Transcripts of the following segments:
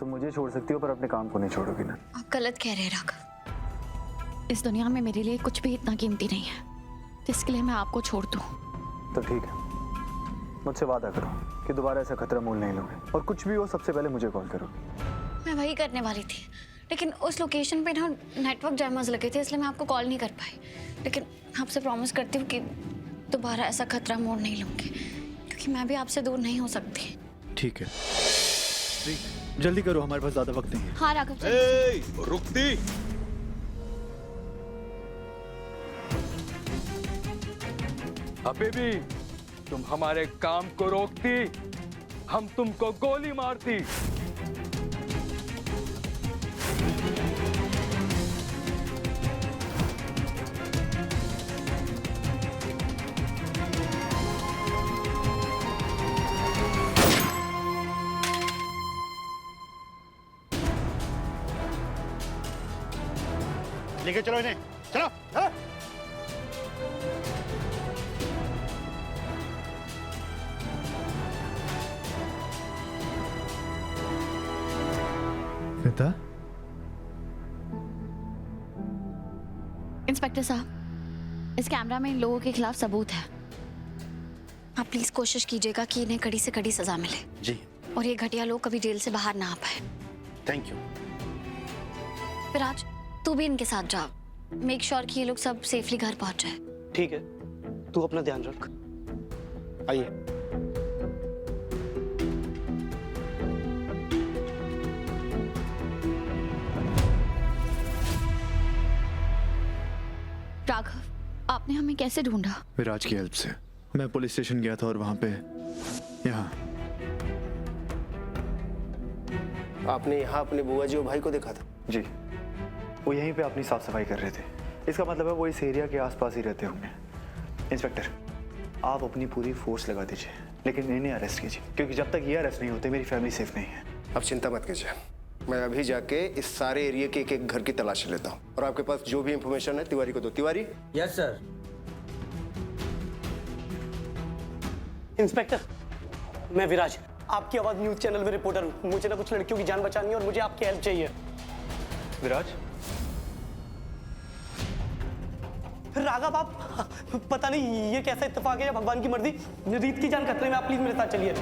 तुम मुझे छोड़ सकती हो पर अपने काम को नहीं छोड़ोगी ना। आप गलत कह रहे हैं राघव। इस दुनिया में मेरे लिए कुछ भी इतना कीमती नहीं है जिसके लिए मैं आपको छोड़ दूं। तो ठीक है, मुझसे वादा करो कि दोबारा ऐसा खतरा मोल नहीं लोगे और कुछ भी हो सबसे पहले मुझे कॉल करोगे। मैं वही करने वाली थी, लेकिन उस लोकेशन पे ना नेटवर्क जैमर्स लगे थे, इसलिए मैं आपको कॉल नहीं कर पाई। लेकिन आपसे प्रॉमिस करती हूँ कि दोबारा ऐसा खतरा मोड़ नहीं लूँगी, क्योंकि मैं भी आपसे दूर नहीं हो सकती। ठीक है, जल्दी करो, हमारे पास ज्यादा वक्त नहीं है। हाँ राघव, रुकती। अभी भी तुम हमारे काम को रोकती, हम तुमको गोली मारती। लेके चलो इन्हें, चलो। हाँ? स्मिता, इंस्पेक्टर साहब, इस कैमरा में इन लोगों के खिलाफ सबूत है। आप प्लीज कोशिश कीजिएगा कि इन्हें कड़ी से कड़ी सजा मिले जी, और ये घटिया लोग कभी जेल से बाहर ना आ पाए। Thank you. विराज, तू भी इनके साथ जा, मेक श्योर कि ये लोग सब सेफली घर पहुंच जाए। ठीक है, तू अपना ध्यान रख। आइए। राघव, आपने हमें कैसे ढूंढा? विराज की हेल्प से। मैं पुलिस स्टेशन गया था और वहां पे यहाँ आपने यहाँ अपने बुआ जी और भाई को देखा था? जी, वो यहीं पे अपनी साफ सफाई कर रहे थे। इसका मतलब है वो इस एरिया के आसपास ही रहते होंगे। इंस्पेक्टर, आप अपनी पूरी फोर्स लगा दीजिए, लेकिन इन्हें अरेस्ट कीजिए, क्योंकि जब तक ये अरेस्ट नहीं होते मेरी फैमिली सेफ नहीं है। अब चिंता मत कीजिए, मैं अभी जाके इस सारे एरिया के एक एक घर की तलाशी लेता हूँ और आपके पास जो भी इंफॉर्मेशन है तिवारी को दो। तिवारी। Yes sir. इंस्पेक्टर, मैं विराज, आपकी आवाज न्यूज चैनल में रिपोर्टर हूँ। मुझे ना कुछ लड़कियों की जान बचानी है और मुझे आपकी हेल्प चाहिए। विराज, राघव, आप पता नहीं ये कैसा इत्तेफाक है या भगवान की मर्जी, रीत की जान खतरे में। आप प्लीज मेरे साथ चलिए।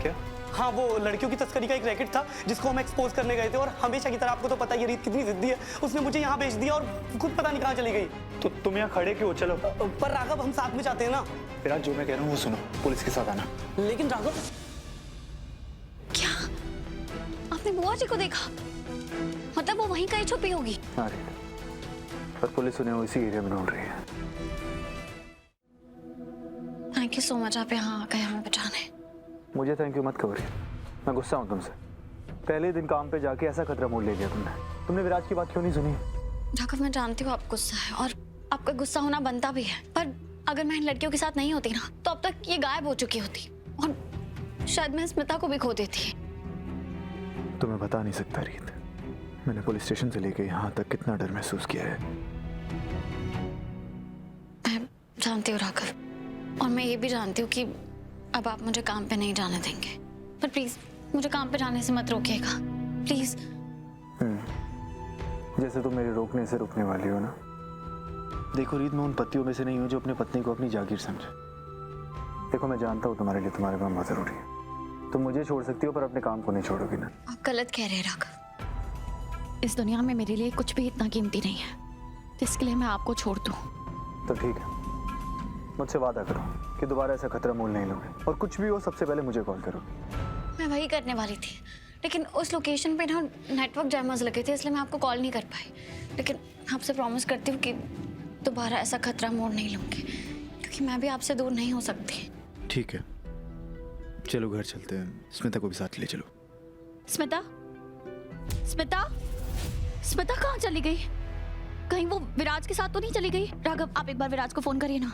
क्या? हाँ, वो लड़कियों की तस्करी का एक रैकेट था जिसको हम एक्सपोज करने गए थे, और हमेशा की तरह आपको तो पता है ये रीत कितनी जिद्दी है, उसने मुझे यहाँ भेज दिया और खुद पता नहीं कहाँ चली गई। तो तुम यहाँ खड़े क्यों? चलो। पर राघव, हम साथ में जाते हैं ना। विराज, जो मैं कह रहा हूँ वो सुनो, पुलिस के साथ आना। लेकिन राघव, क्या आपने बुआ जी को देखा? मतलब वो वहीं कहीं छुपी होगी। हाँ, पर पुलिस उन्हें इसी एरिया में ढूंढ रही है। थैंक यू सो मच, आप यहाँ आ गए हमें बचाने। मुझे थैंक यू मत करो, मैं गुस्सा हूँ तुमसे। पहले दिन काम पे जाके ऐसा खतरा मोल ले लिया तुमने विराज की बात क्यों नहीं सुनी? राघव, मैं जानती हूँ आप गुस्सा है और आपका गुस्सा होना बनता भी है, पर अगर मैं इन लड़कियों के साथ नहीं होती ना तो अब तक ये गायब हो चुकी होती और शायद मैं स्मिता को भी खो देती। तुम्हें बता नहीं सकता रीत, मैंने पुलिस स्टेशन से लेके यहाँ तक कितना डर महसूस किया है। मैं जानती हूँ राघव, और मैं ये भी जानती हूँ कि अब आप मुझे काम पे नहीं जाने देंगे, पर प्लीज मुझे काम पे जाने से मत रोकिएगा, प्लीज। जैसे तुम मेरे रोकने से रुकने वाली हो ना। देखो रीत, मैं उन पतियों में से नहीं हूँ जो अपने पत्नी को अपनी जागीर समझे। देखो, मैं जानता हूँ तुम्हारे लिए तुम्हारे काम बहुत जरूरी है, तुम मुझे छोड़ सकती हो पर अपने काम को नहीं छोड़ोगी ना। आप गलत कह रहे हैं राघव। इस दुनिया में मेरे लिए कुछ भी इतना कीमती नहीं है जिसके लिए मैं आपको छोड़ दूं। तो ठीक है, मुझसे वादा करो कि दोबारा ऐसा खतरा मोल नहीं लोगे और कुछ भी हो सबसे पहले मुझे कॉल करो। मैं वही करने वाली थी, लेकिन उस लोकेशन पे ना नेटवर्क जैमर्स लगे थे, इसलिए मैं आपको कॉल नहीं कर पाई। लेकिन आपसे प्रॉमिस करती हूँ कि दोबारा ऐसा खतरा मोड़ नहीं लूँगी, क्योंकि मैं भी आपसे दूर नहीं हो सकती। ठीक है, चलो घर चलते हैं। स्मिता को भी साथ ले चलो। स्मिता, स्मिता, स्मिता कहाँ चली गई? कहीं वो विराज के साथ तो नहीं चली गई? राघव, आप एक बार विराज को फोन करिए ना।